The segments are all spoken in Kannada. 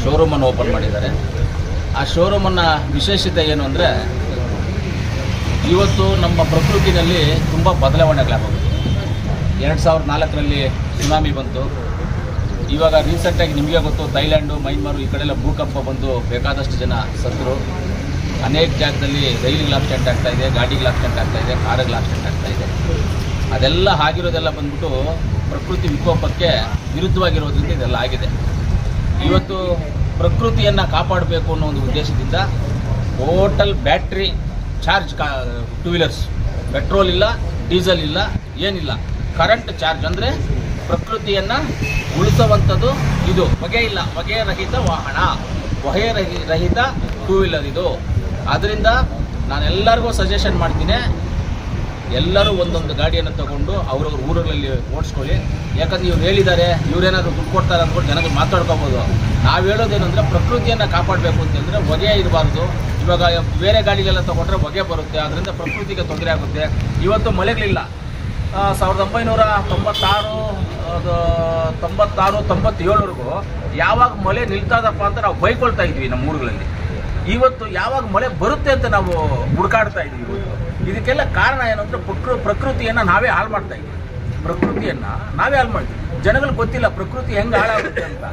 ಶೋರೂಮ್ ಅನ್ನು ಓಪನ್ ಮಾಡಿದ್ದಾರೆ. ಆ ಶೋರೂಮ್ ಅನ್ನ ವಿಶೇಷತೆ ಏನು ಅಂದರೆ, ಇವತ್ತು ನಮ್ಮ ಪ್ರಕೃತಿನಲ್ಲಿ ತುಂಬ ಬದಲಾವಣೆಗಳಾಗೋದು. 2004ರಲ್ಲಿ ಸುನಾಮಿ ಬಂತು. ಇವಾಗ ರೀಸೆಂಟಾಗಿ ನಿಮಗೆ ಗೊತ್ತು, ಥೈಲ್ಯಾಂಡು, ಮೈನ್ಮಾರು ಈ ಕಡೆಲ್ಲ ಭೂಕಂಪ ಬಂದು ಬೇಕಾದಷ್ಟು ಜನ ಸತ್ತರು. ಅನೇಕ ಜಾಗದಲ್ಲಿ ರೈಲಿಗೆ ಆಕ್ಸಿಡೆಂಟ್ ಆಗ್ತಾಯಿದೆ, ಗಾಡಿಗೆ ಆಕ್ಸಿಡೆಂಟ್ ಆಗ್ತಾಯಿದೆ, ಕಾರಿಗೆ ಆಕ್ಸಿಡೆಂಟ್ ಆಗ್ತಾಯಿದೆ. ಅದೆಲ್ಲ ಆಗಿರೋದೆಲ್ಲ ಬಂದ್ಬಿಟ್ಟು ಪ್ರಕೃತಿ ವಿಕೋಪಕ್ಕೆ ವಿರುದ್ಧವಾಗಿರೋದ್ರಿಂದ ಇದೆಲ್ಲ ಆಗಿದೆ. ಇವತ್ತು ಪ್ರಕೃತಿಯನ್ನು ಕಾಪಾಡಬೇಕು ಅನ್ನೋ ಒಂದು ಉದ್ದೇಶದಿಂದ total battery charge two wheelers, petrol ಇಲ್ಲ, ಡೀಸೆಲ್ ಇಲ್ಲ, ಏನಿಲ್ಲ, ಕರೆಂಟ್ ಚಾರ್ಜ್ ಅಂದರೆ ಪ್ರಕೃತಿಯನ್ನು ಉಳಿಸುವಂಥದ್ದು. ಇದು ಹೊಗೆರಹಿತ ವಾಹನ, ಹೊಗೆರಹಿತ ಟೂ ವೀಲರ್ ಇದು. ಅದರಿಂದ ನಾನೆಲ್ಲರಿಗೂ ಸಜೆಷನ್ ಮಾಡ್ತೀನಿ, ಎಲ್ಲರೂ ಒಂದೊಂದು ಗಾಡಿಯನ್ನು ತಗೊಂಡು ಅವ್ರವ್ರ ಊರುಗಳಲ್ಲಿ ಓಡಿಸ್ಕೊಳ್ಳಿ. ಯಾಕಂದ್ರೆ ಇವ್ರು ಹೇಳಿದ್ದಾರೆ, ಇವರೇನಾದರೂ ದುಡ್ಡು ಕೊಡ್ತಾರೆ ಅಂದ್ಕೊಂಡು ಜನಗಳು ಮಾತಾಡ್ಕೋಬೋದು. ನಾವು ಹೇಳೋದೇನೆಂದರೆ, ಪ್ರಕೃತಿಯನ್ನು ಕಾಪಾಡಬೇಕು ಅಂತಂದರೆ ಹೊಗೆ ಇರಬಾರ್ದು. ಇವಾಗ ಬೇರೆ ಗಾಡಿಗೆಲ್ಲ ತೊಗೊಂಡ್ರೆ ಹೊಗೆ ಬರುತ್ತೆ, ಅದರಿಂದ ಪ್ರಕೃತಿಗೆ ತೊಂದರೆ ಆಗುತ್ತೆ. ಇವತ್ತು ಮಳೆಗಳಿಲ್ಲ. 1996-97ವರೆಗೂ ಯಾವಾಗ ಮಳೆ ನಿಲ್ತದಪ್ಪ ಅಂತ ನಾವು ಬೈಕೊಳ್ತಾ ಇದ್ವಿ ನಮ್ಮ ಊರುಗಳಲ್ಲಿ. ಇವತ್ತು ಯಾವಾಗ ಮಳೆ ಬರುತ್ತೆ ಅಂತ ನಾವು ಹುಡುಕಾಡ್ತಾ ಇದ್ವಿ. ಇದಕ್ಕೆಲ್ಲ ಕಾರಣ ಏನು ಅಂದರೆ, ಪ್ರಕೃತಿಯನ್ನು ನಾವೇ ಹಾಳು ಮಾಡ್ತಾ ಇದ್ವಿ. ಪ್ರಕೃತಿಯನ್ನು ನಾವೇ ಹಾಳು ಮಾಡ್ತೀವಿ. ಜನಗಳಿಗೆ ಗೊತ್ತಿಲ್ಲ ಪ್ರಕೃತಿ ಹೆಂಗೆ ಹಾಳಾಗುತ್ತೆ ಅಂತ.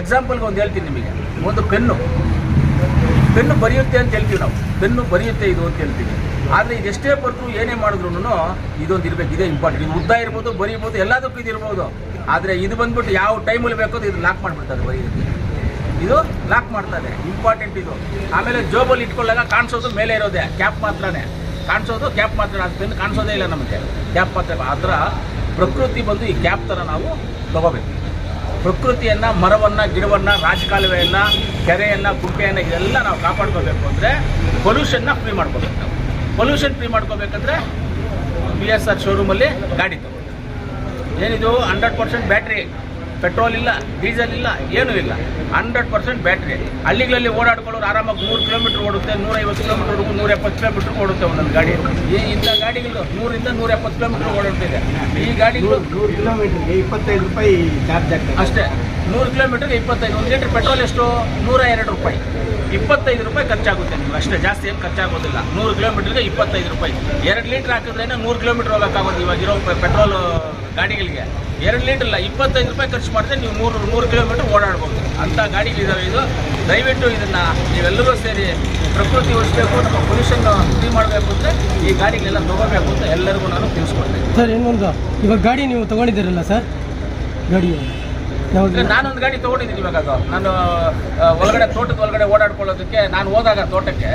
ಎಕ್ಸಾಂಪಲ್ಗೆ ಒಂದು ಹೇಳ್ತೀನಿ ನಿಮಗೆ. ಒಂದು ಪೆನ್ನು ಬರೆಯುತ್ತೆ ಅಂತ ಹೇಳ್ತೀವಿ ನಾವು, ಪೆನ್ನು ಬರೆಯುತ್ತೆ ಇದು ಅಂತ ಹೇಳ್ತೀವಿ. ಆದರೆ ಇದೆಷ್ಟೇ ಬರೆದ್ರು ಏನೇ ಮಾಡಿದ್ರು ಇದೊಂದು ಇರಬೇಕು, ಇದೇ ಇಂಪಾರ್ಟೆಂಟ್. ಇದು ಉದ್ದ ಇರ್ಬೋದು, ಬರೀಬೋದು, ಎಲ್ಲದಕ್ಕೂ ಇದು ಇರ್ಬೋದು. ಆದರೆ ಇದು ಬಂದ್ಬಿಟ್ಟು ಯಾವ ಟೈಮಲ್ಲಿ ಬೇಕೋ ಇದು ಲಾಕ್ ಮಾಡಿಬಿಡ್ತಾರೆ. ಬರೆಯೋದಕ್ಕೆ ಇದು ಲಾಕ್ ಮಾಡ್ತಾರೆ, ಇಂಪಾರ್ಟೆಂಟ್ ಇದು. ಆಮೇಲೆ ಜೋಬಲ್ಲಿ ಇಟ್ಕೊಳ್ಳಾಗ ಕಾಣಿಸೋದು ಮೇಲೆ ಇರೋದೇ ಕ್ಯಾಪ್ ಮಾತ್ರನೇ ಕಾಣಿಸೋದು, ಕ್ಯಾಪ್ ಮಾತ್ರ. ಅದು ಪೆನ್ ಕಾಣಿಸೋದೇ ಇಲ್ಲ ನಮಗೆ, ಕ್ಯಾಪ್ ಮಾತ್ರ. ಆ ಥರ ಪ್ರಕೃತಿ ಬಂದು ಈ ಕ್ಯಾಪ್ ಥರ ನಾವು ತಗೋಬೇಕು. ಪ್ರಕೃತಿಯನ್ನು, ಮರವನ್ನು, ಗಿಡವನ್ನು, ರಾಜಕಾಲುವೆಯನ್ನು, ಕೆರೆಯನ್ನು, ಗುಂಪೆಯನ್ನು ಇದೆಲ್ಲ ನಾವು ಕಾಪಾಡ್ಕೋಬೇಕು ಅಂದರೆ ಪೊಲ್ಯೂಷನ್ನ ಫ್ರೀ ಮಾಡ್ಕೋಬೇಕು. ನಾವು ಪೊಲ್ಯೂಷನ್ ಫ್ರೀ ಮಾಡ್ಕೋಬೇಕಂದ್ರೆ PSR ಶೋರೂಮಲ್ಲಿ ಗಾಡಿ ತಗೋ. ಏನಿದು 100% ಬ್ಯಾಟ್ರಿ, ಪೆಟ್ರೋಲ್ ಇಲ್ಲ, ಡೀಸೆಲ್ ಇಲ್ಲ, ಏನೂ ಇಲ್ಲ, 100% ಬ್ಯಾಟ್ರಿ. ಹಳ್ಳಿಗಳಲ್ಲಿ ಓಡಾಡ್ಕೊಳ್ಳೋರು ಆರಾಮಾಗಿ 100 ಕಿಲೋಮೀಟ್ರ್ ಓಡುತ್ತೆ, 150 ಕಿಲೋಮೀಟ್ರ್ವರೆಗೂ, 170 ಕಿಲೋಮೀಟ್ರ್ ಓಡುತ್ತೆ ಒಂದೊಂದು ಗಾಡಿ. ಇಂಥ ಗಾಡಿಗಳು 100ರಿಂದ 170 ಕಿಲೋಮೀಟ್ರ್ ಓಡಾಡ್ತಿದೆ. ಈ ಗಾಡಿಗಳು 100 ಕಿಲೋಮೀಟ್ರಿಗೆ 25 ರೂಪಾಯಿ ಚಾರ್ಜ್ ಆಗ್ತದೆ ಅಷ್ಟೇ. 100 ಕಿಲೋಮೀಟ್ರಿಗೆ 25. 1 ಲೀಟ್ರ್ ಪೆಟ್ರೋಲ್ ಎಷ್ಟು? 102 ರೂಪಾಯಿ. 25 ರೂಪಾಯಿ ಖರ್ಚಾಗುತ್ತೆ ನಿಮ್ಗೆ, ಅಷ್ಟೇ, ಜಾಸ್ತಿ ಏನು ಖರ್ಚಾಗೋದಿಲ್ಲ. 100 ಕಿಲೋಮೀಟ್ರಿಗೆ 25 ರೂಪಾಯಿ. 2 ಲೀಟ್ರ್ ಹಾಕಿದ್ರೆ 100 ಕಿಲೋಮೀಟ್ರ್ ಹೋಗೋಕ್ಕಾಗೋದು ಇವಾಗಿರೋ ಪೆಟ್ರೋಲ್ ಗಾಡಿಗಳಿಗೆ. 2 ಲೀಟ್ರ್ ಇಲ್ಲ, 25 ರೂಪಾಯಿ ಖರ್ಚು ಮಾಡಿದ್ರೆ ನೀವು 100 ಕಿಲೋಮೀಟ್ರ್ ಓಡಾಡ್ಬೋದು. ಅಂಥ ಗಾಡಿಗಳಿದ್ದಾವೆ. ಇದು ದಯವಿಟ್ಟು ಇದನ್ನು ನೀವೆಲ್ಲರೂ ಸೇರಿ ಪ್ರಕೃತಿ ಉಳಿಸಬೇಕು, ನಮ್ಮ ಪೊಲ್ಯೂಷನ್ ಫ್ರೀ ಮಾಡಬೇಕು ಅಂದರೆ ಈ ಗಾಡಿಗಳೆಲ್ಲ ತೊಗೋಬೇಕು ಅಂತ ಎಲ್ಲರಿಗೂ ನಾನು ತಿಳಿಸ್ಕೊಡ್ತೇನೆ. ಸರ್, ಇನ್ನೊಂದು, ಇವಾಗ ಗಾಡಿ ನೀವು ತೊಗೊಂಡಿದ್ದೀರಲ್ಲ ಸರ್, ಗಾಡಿ ನಾನೊಂದು ಗಾಡಿ ತೊಗೊಂಡಿದ್ದೀನಿ. ಇವಾಗ ನಾನು ಒಳಗಡೆ, ತೋಟದ ಒಳಗಡೆ ಓಡಾಡ್ಕೊಳ್ಳೋದಕ್ಕೆ ನಾನು ಹೋದಾಗ ತೋಟಕ್ಕೆ,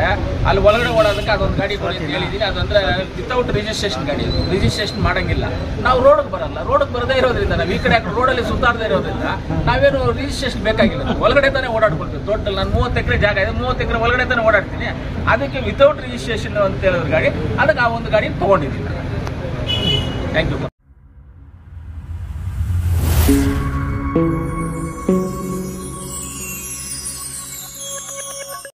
ಅಲ್ಲಿ ಒಳಗಡೆ ಓಡೋದಕ್ಕೆ ಅದೊಂದು ಗಾಡಿ ಕೊಡಿ ಅಂತ ಹೇಳಿದ್ದೀನಿ. ಅದಂದರೆ ವಿತೌಟ್ ರಿಜಿಸ್ಟ್ರೇಷನ್ ಗಾಡಿ. ಅದು ರಿಜಿಸ್ಟ್ರೇಷನ್ ಮಾಡೋಂಗಿಲ್ಲ. ನಾವು ರೋಡಿಗೆ ಬರಲ್ಲ, ರೋಡಿಗೆ ಬರದೇ ಇರೋದ್ರಿಂದ, ನಾವು ಈ ಕಡೆ ರೋಡಲ್ಲಿ ಸುತ್ತಾಡದೇ ಇರೋದ್ರಿಂದ ನಾವೇನು ರಿಜಿಸ್ಟ್ರೇಷನ್ ಬೇಕಾಗಿಲ್ಲ. ಒಳಗಡೆ ತಾನೇ ಓಡಾಡ್ಕೊಳ್ತೀವಿ. ತೋಟದಲ್ಲಿ ನಾನು 30 ಎಕರೆ ಜಾಗ ಇದೆ, 30 ಎಕರೆ ಒಳಗಡೆ ತಾನೇ ಓಡಾಡ್ತೀನಿ. ಅದಕ್ಕೆ ವಿತೌಟ್ ರಿಜಿಸ್ಟ್ರೇಷನ್ ಅಂತ ಹೇಳಿದ್ರು ಗಾಡಿ, ಅದಕ್ಕೆ ಆ ಒಂದು ಗಾಡಿ ತೊಗೊಂಡಿದ್ದೀನಿ. Thank you.